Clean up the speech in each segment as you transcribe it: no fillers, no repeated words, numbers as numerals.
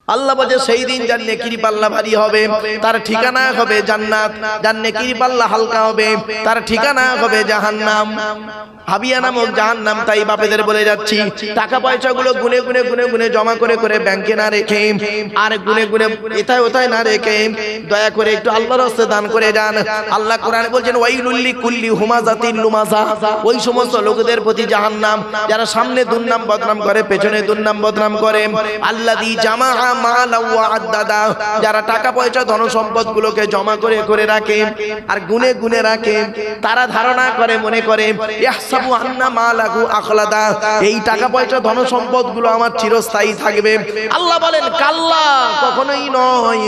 আল্লাহ বলে সেই দিন যার নেকির পাল্লা ভারী হবে তার ঠিকানা হবে জান্নাত, যার নেকির পাল্লা হালকা হবে তার ঠিকানা হবে জাহান্নাম, হাবিয়া নামক জাহান্নাম। তাই বাপেদের বলে যাচ্ছি, টাকা পয়সাগুলো গুনে গুনে গুনে গুনে জমা করে করে ব্যাংকে না রেখে আর গুনে গুনে এথায় ওথায় না রেখে দয়া করে একটু আল্লাহর রাস্তায় দান করে যান। আল্লাহ কোরআনে বলছেন ওয়াইলুল লিকুল্লি হুমাযাতিন লুমাযা, ওই সমস্ত লোকদের প্রতি জাহান্নাম যারা সামনে দুর্নাম বদনাম করে পেছনে দুর্নাম বদনাম করে। আল্লাযী জামাআ মালা ওয়া আদ্দাদা, যারা টাকা পয়সা ধন সম্পদ গুলোকে জমা করে করে রাখে আর গুনে গুনে রাখে, তারা ধারণা করে মনে করে ইয়াহসাবু আন্না মালাহু আখলাদা, এই টাকা পয়সা ধন সম্পদ গুলো আমার চিরস্থায়ী থাকবে। আল্লাহ বলেন কাল্লা, কখনোই নয়,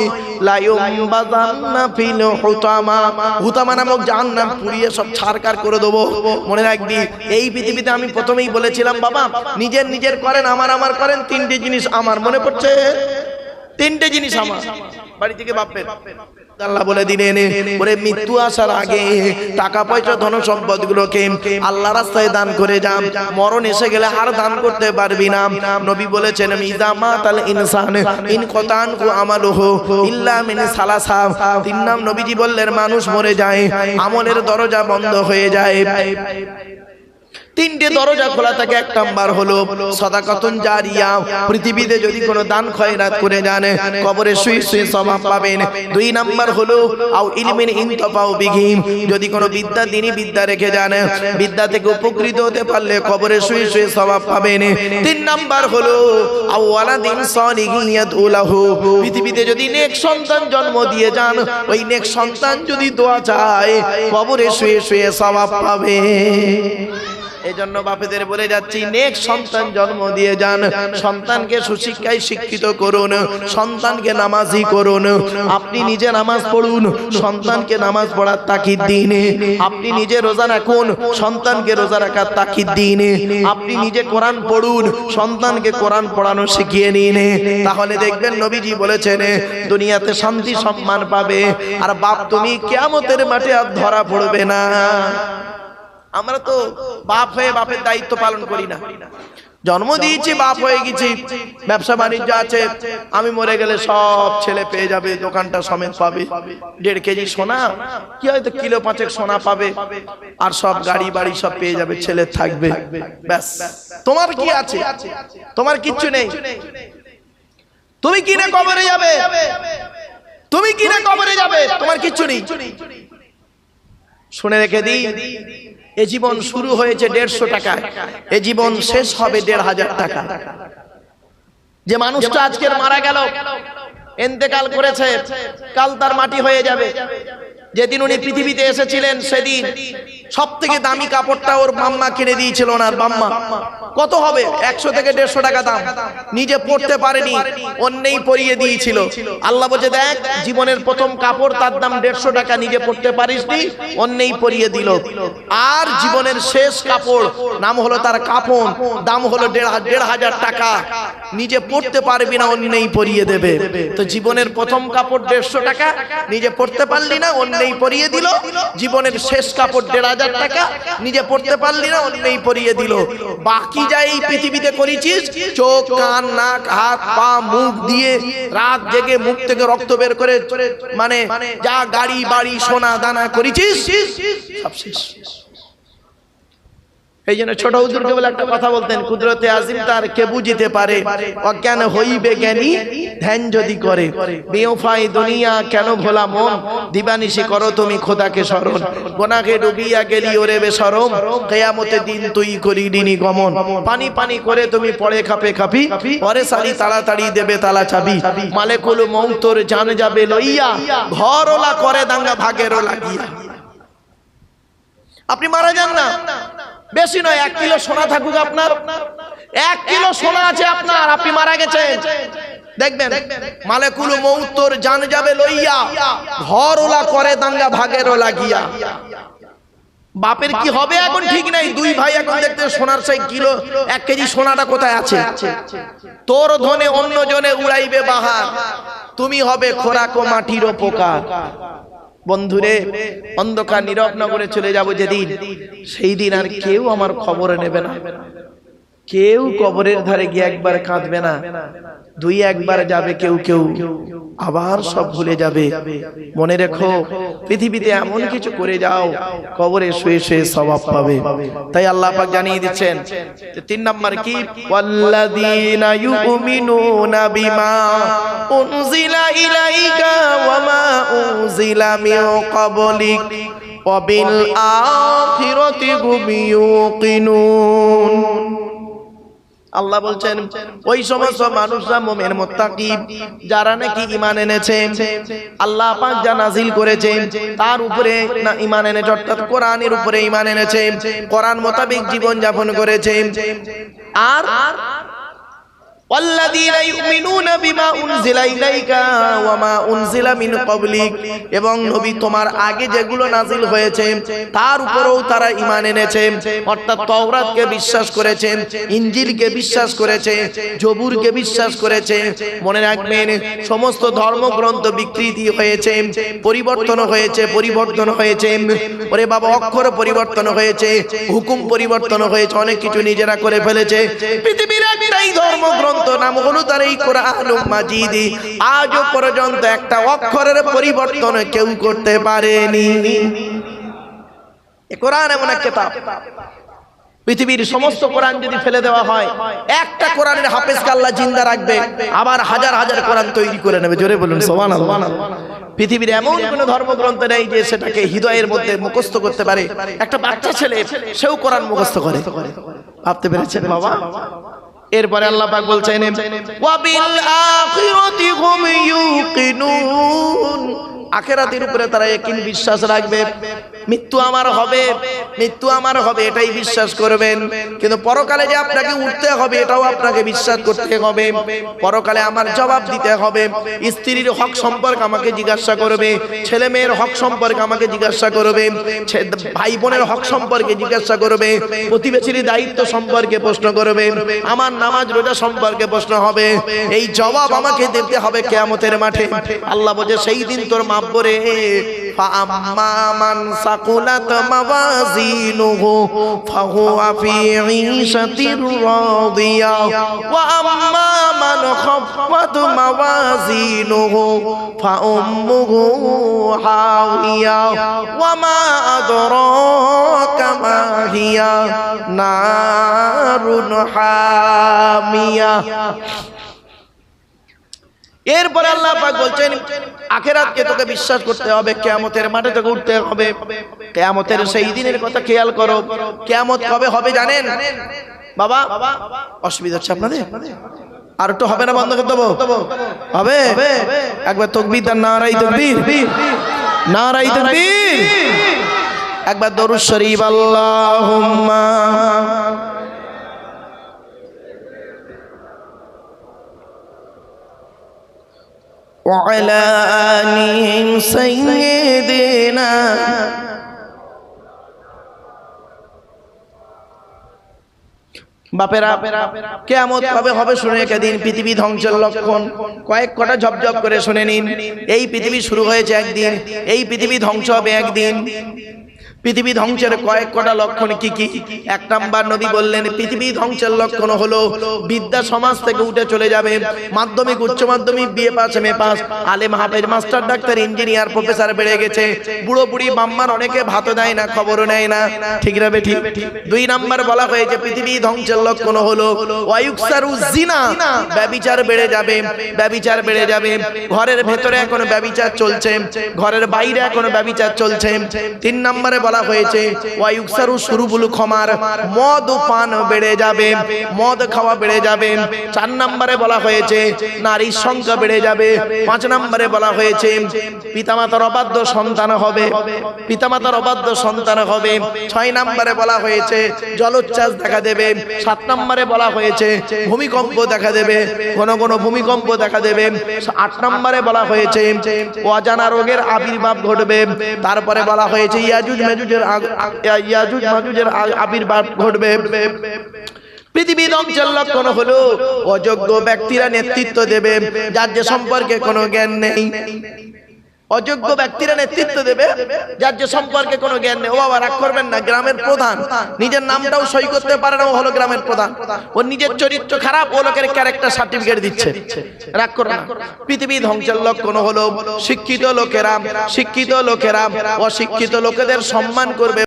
লা ইউমবাযান্না ফিল হুতামা, হুতামা নামক জাহান্নাম পুড়িয়ে সব ছারকার করে দেবো। মনে রাখবি, এই পৃথিবীতে আমি প্রথমেই বলেছিলাম বাবা, নিজের নিজের করেন, আমার আমার করেন, তিনটে জিনিস আমার, মনে পড়ছে? তিনটে জিনিস আমার, বাড়ি থেকে বাপের। আল্লাহ বলে দিলেন ওরে মৃত্যু আসার আগে টাকা পয়সা ধন সম্পদ গুলোকে আল্লাহ রাস্তায় দান করে যা, মরণ এসে গেলে আর দান করতে পারবি না। নবী বলেছেন ইযা মাতাল ইনসান ইনকাতান আমালুহু ইল্লা মিন সালাসা, তিন নাম নবীজি বললেন মানুষ মরে যায় আমলের দরজা বন্ধ হয়ে যায়। তিনটে দরজা খোলা থাকে। এক নাম্বার হলো সাদাকাতুন জারিয়া, পৃথিবীতে যদি কোনো দান খয়রাত করে যান কবরে শুয়ে শুয়ে সওয়াব পাবেন। দুই নাম্বার হলো আও ইলমিন ইনতাফাউ বিহি, যদি কোনো বিদ্যা দিনী বিদ্যা রেখে যান, বিদ্যা থেকে উপকৃত হতে পারলে কবরে শুয়ে শুয়ে সওয়াব পাবেন। তিন নাম্বার হলো আও ওয়ালাদিন সালিহিন ইয়াদউ লাহু, পৃথিবীতে যদি নেক সন্তান জন্ম দিয়ে যান, ওই নেক সন্তান যদি দোয়া চায় কবরে শুয়ে শুয়ে সওয়াব পাবে। এজন্য বাপেদের বলে যাচ্ছি, নেক সন্তান জন্ম দিয়ে যান, সন্তানকে সুশিক্ষায় শিক্ষিত করুন, সন্তানকে নামাজি করুন। আপনি নিজে নামাজ পড়ুন, সন্তানকে নামাজ পড়ার তাকিদ দিন। আপনি নিজে রোজা রাখুন, সন্তানকে রোজা রাখার তাকিদ দিন। আপনি নিজে কোরআন পড়ুন, সন্তানকে কোরআন পড়ানো শিখিয়ে নিন। তাহলে দেখবেন নবীজি বলেছেন দুনিয়াতে শান্তি সম্মান পাবে, আর বাপ তুমি কিয়ামতের মাঠে আর ধরা পড়বে না। আমরা তো বাপ হয়ে বাপের দায়িত্ব পালন করি না। জন্ম দিয়েছি, বাপ হয়ে গেছি, ব্যবসা বাণিজ্য আছে, আমি মরে গেলে সব ছেলে পেয়ে যাবে, দোকানটা সমেত পাবে, 1.5 কেজি সোনা কি হয়তো কিলো 5 সোনা পাবে, আর সব গাড়ি বাড়ি সব পেয়ে যাবে, ছেলে থাকবে, ব্যাস। তোমার কি আছে? তোমার কিচ্ছু নেই। তুমি কিনে কবরে যাবে, তুমি কিনে কবরে যাবে, তোমার কিচ্ছু নেই। শুনে রেখে দিই, এ জীবন শুরু হয়েছে 150 টাকায়, এ জীবন শেষ হবে 1500 টাকা। যে মানুষটা আজকের মারা গেল, ইন্তেকাল করেছে, কাল তার মাটি হয়ে যাবে। যেদিন উনি পৃথিবীতে এসেছিলেন সেদিন সব থেকে দামি কাপড়টা ওর মাম্মা কিনে দিয়েছিল, ওনার মাম্মা। কত হবে? 100 থেকে 150 টাকা দাম। নিজে পরতে পারেনি, অন্যেই পরিয়ে দিয়েছিল। আল্লাহ বলে দেখ, জীবনের প্রথম কাপড় তার দাম 150 টাকা, নিজে পরতে পারিসনি, অন্যেই পরিয়ে দিল। আর জীবনের শেষ কাপড় নাম হলো তার কাফন, দাম হলো 1500 টাকা, নিজে পরতে পারবি না, অন্যেই পরিয়ে দেবে। তো জীবনের প্রথম কাপড় 150 টাকা, নিজে পরতে পারলি না, অন্যেই পরিয়ে দিল। জীবনের শেষ কাপড় 1500 টাকা, নিজে পড়তে পারলি না, অন্যই পরিয়ে দিল। বাকি যা এই পৃথিবীতে করেছিস, চোখ কান নাক হাত পা মুখ দিয়ে রাত জেগে মুখ থেকে রক্ত বের করে মানে যা গাড়ি বাড়ি সোনা দানা করেছিস, সব শেষ। এই জন্য ছোট হুজুরকে বলে একটা কথা বলতেন, কুদরতে আজিম তার কে বুঝিতে পারে, অজ্ঞান হইবে জ্ঞানী ধ্যান যদি করে। বেওফাই দুনিয়া কেন ভোলা মন, দিবানিশি করো তুমি খোদাকে স্মরণ। গোনাহে ডুবিয়া গেলি ওরে বেশরম, কিয়ামতের দিন তুই করিনি গমন। পানি পানি করে তুমি পড়ে খাপে খাপি, পরে সারি তাড়াতাড়ি দেবে তালা চাবি। মালেকুল মউত তোর জান যাবে লইয়া, ঘরওয়ালা করে দাঙ্গা ভাগেরও লাগিয়া। আপনি মারা যান না, বেশি নয়, 1 কিলো সোনা থাকুক আপনার, 1 কিলো সোনা আছে আপনার, আপনি মারা গেছেন, দেখবেন মালেকুল মউত তোর জান যাবে লইয়া, ঘরওয়ালা করে দাঙ্গা ভাগেরও লাগিয়া। বাপের কি হবে এখন ঠিক নাই, 2 ভাই এখন দেখতে সোনার সেই কিলো 1 কেজি সোনাটা কোথায় আছে। তোর ধনে অন্য জনে উড়াইবে বাহার, তুমি হবে খোরাক ও মাটির উপকার। বন্ধুরে, অন্ধকার নীরব নগরে চলে যাব যেদিন, সেই দিন আর কেউ আমার খবর নেবে না, কেউ কবরের ধারে গিয়ে একবার কাঁদবে না। দুই একবার যাবে কেউ কেউ, আবার সব ভুলে যাবে। মনে রেখো, পৃথিবীতে এমন কিছু করে যাও, কবরে শুয়ে শুয়ে সওয়াব পাবে। তাই আল্লাহ পাক জানিয়ে দিচ্ছেন 3 নাম্বার কি, ওয়াল্লাযীনা ইউমিনুনা বিমা উনজিলা ইলাইকা ওয়া মা উনজিলা মিন ক্বাবলিক ওয়া বিল আখিরাতি হুম ইউকিনুন। আল্লাহ বলছেন ওই সমস্ত মানুষরা মুমিন মুত্তাকি যারা নাকি ঈমান এনেছে, আল্লাহ পাক যা নাজিল করেছে তার উপরে না ঈমান এনেছে, অর্থাৎ কোরআনের উপরে ঈমান এনেছে, কোরআন মোতাবেক জীবন যাপন করেছে। আর ওয়াল্লাযীনা ইউমিনুনা বিমা উনজিলা ইলাইকা ওয়া মা উনজিলা মিন ক্বাবলিক, এবং নবী তোমার আগে যেগুলো নাজিল হয়েছে তার উপরেও তারা ঈমান এনেছে, অর্থাৎ তাওরাতকে বিশ্বাস করেছে, ইনজিলকে বিশ্বাস করেছে, জবুরকে বিশ্বাস করেছে। মনে রাখবেন, সমস্ত ধর্মগ্রন্থ বিকৃতি হয়েছে, পরিবর্তন হয়েছে। ওরে বাবা, অক্ষর পরিবর্তন হয়েছে, হুকুম পরিবর্তন হয়েছে, অনেক কিছু নিজেরা করে ফেলেছে। পৃথিবীর একটাই ধর্মগ্রন্থ, নাম হলো তার এই কোরআনুল মাজিদ। আজও পর্যন্ত একটা অক্ষরের পরিবর্তন কেউ করতে পারেনি। এই কোরআন এমন এক কিতাব, পৃথিবীর সমস্ত কোরআন যদি ফেলে দেওয়া হয়, একটা কোরআনের হাফেজকে আল্লাহ জিন্দা রাখবে, আবার হাজার হাজার কোরআন তৈরি করে নেবে। জোরে বলুন সুবহানাল্লাহ। পৃথিবীর এমন কোন ধর্মগ্রন্থ নেই যে সেটাকে হৃদয়ের মধ্যে মুখস্থ করতে পারে। একটা বাচ্চা ছেলে সেও কোরআন মুখস্থ করে। ভাবতে পেরেছেন বাবা? এরপরে আল্লাহ পাক বলছেন ওয়া বিল আখিরাতি হুম ইউকিনুন, আখিরাতের উপরে তারা ইয়াকিন বিশ্বাস রাখবে। মৃত্যু আমার হবে এটাই বিশ্বাস করবেন, কিন্তু পরকালে যে আপনাকে উঠতে হবে এটাও আপনাকে বিশ্বাস করতে হবে। পরকালে আমার জবাব দিতে হবে। স্ত্রীর হক সম্পর্কে আমাকে জিজ্ঞাসা করবে, ছেলে মেয়ের হক সম্পর্কে আমাকে জিজ্ঞাসা করবে, ভাই বোনের হক সম্পর্কে জিজ্ঞাসা করবে, প্রতিবেশীর দায়িত্ব সম্পর্কে প্রশ্ন করবে, আমার নামাজ রোজা সম্পর্কে প্রশ্ন হবে। এই জবাব আমাকে দিতে হবে কিয়ামতের মাঠে। আল্লাহ বলে সেই দিন তোর মাপবরে ফাআম্মা মান সাকুলাত মাওয়াজিনুহু ফাহুয়া ফি ঈশাতির রাদিয়া ওয়া আম্মা মান খাফফাত মাওয়াজিনুহু ফাউম্মুহু হাওিয়া ওয়া মা আদরাকা মা হিয়া নারুন হামিয়া। এরপরে আল্লাহ পাক বলছেন আখিরাতকে তোকে বিশ্বাস করতে হবে, কিয়ামতের মাঠে তোকে উঠতে হবে। কিয়ামতের সেই দিনের কথা খেয়াল করো। কিয়ামত কবে হবে জানেন বাবা? অসুবিধা হচ্ছে আপনাদের? আর একটু হবে না, বন্ধ করে দেবো? হবে? একবার তাকবীর আর নারায়ে তাকবীর, নারায়ে তাকবীর। একবার দরুদ শরীফ আল্লাহুম্মা وعلى آله سيدنا বাপেরা, কিয়ামত কবে হবে শুনে রেখে দিন। পৃথিবী ধ্বংসের লক্ষণ কয়েক কটা ঝপঝপ করে শুনে নিন। এই পৃথিবী শুরু হয়েছে একদিন, এই পৃথিবী ধ্বংস হবে একদিন। পৃথিবী ধ্বংসের কয়েক কটা লক্ষণ কি কি? 1 নাম্বার নবী বললেন পৃথিবী ধ্বংসের লক্ষণ হলো বিদ্যা সমাজ থেকে উঠে চলে যাবে। মাধ্যমিক, উচ্চ মাধ্যমিক, বিএ পাস, এমএ পাস, আলেম, হাফেজ, মাস্টার, ডাক্তার, ইঞ্জিনিয়ার, প্রফেসর বেড়ে গেছে। বুড়ো বুড়ি বাম্মার অনেকে ভাত দেয় না, খবরও নেয় না। ঠিক না বেঠিক? 2 নাম্বার বলা হয়েছে পৃথিবী ধ্বংসের লক্ষণ হলো ওয়ায়ুকসারু জিনা, ব্যভিচার বেড়ে যাবে, ব্যভিচার বেড়ে যাবে। ঘরের ভেতরে এখন ব্যভিচার চলছে, ঘরের বাইরে এখন ব্যভিচার চলছে। 3 নম্বরে বলা হয়েছে ওয়ায়ুকসারু শুরুবুল খমার, মদ পান বেড়ে যাবে, মদ খাওয়া বেড়ে যাবে। 4 নম্বরে বলা হয়েছে নারীর সংখ্যা বেড়ে যাবে। 5 নম্বরে বলা হয়েছে পিতামাতার অবাধ্য সন্তান হবে, পিতামাতার অবাধ্য সন্তান হবে। 6 নম্বরে বলা হয়েছে জলোচ্ছ্বাস দেখা দেবে। 7 নম্বরে বলা হয়েছে ভূমিকম্প দেখা দেবে, ঘন ঘন ভূমিকম্প দেখা দেবে। 8 নম্বরে বলা হয়েছে অজানা রোগের আবির্ভাব ঘটবে। তারপরে বলা হয়েছে ইয়াজুজ মাজুজের আবির্ভাব ঘটবে। পৃথিবী ধ্বংসের লক্ষণ হলো অযোগ্য ব্যক্তিরা নেতৃত্ব দেবে, যার যে সম্পর্কে কোনো জ্ঞান নেই। অযোগ্য ব্যক্তিরা নেতৃত্ব দেবে, যার যে সম্পর্কে কোনো জ্ঞান নেই। ও বাবা রাগ করবেন না, গ্রামের প্রধান নিজের নামটাও সই করতে পারে না, ও হলো গ্রামের প্রধান। ওর নিজের চরিত্র খারাপ, ও লোকের ক্যারেক্টার সার্টিফিকেট দিচ্ছে। রাগ করবেন না। পৃথিবী ধ্বংসের লক্ষণ হলো শিক্ষিত লোকেরা অশিক্ষিত লোকেদের সম্মান করবে।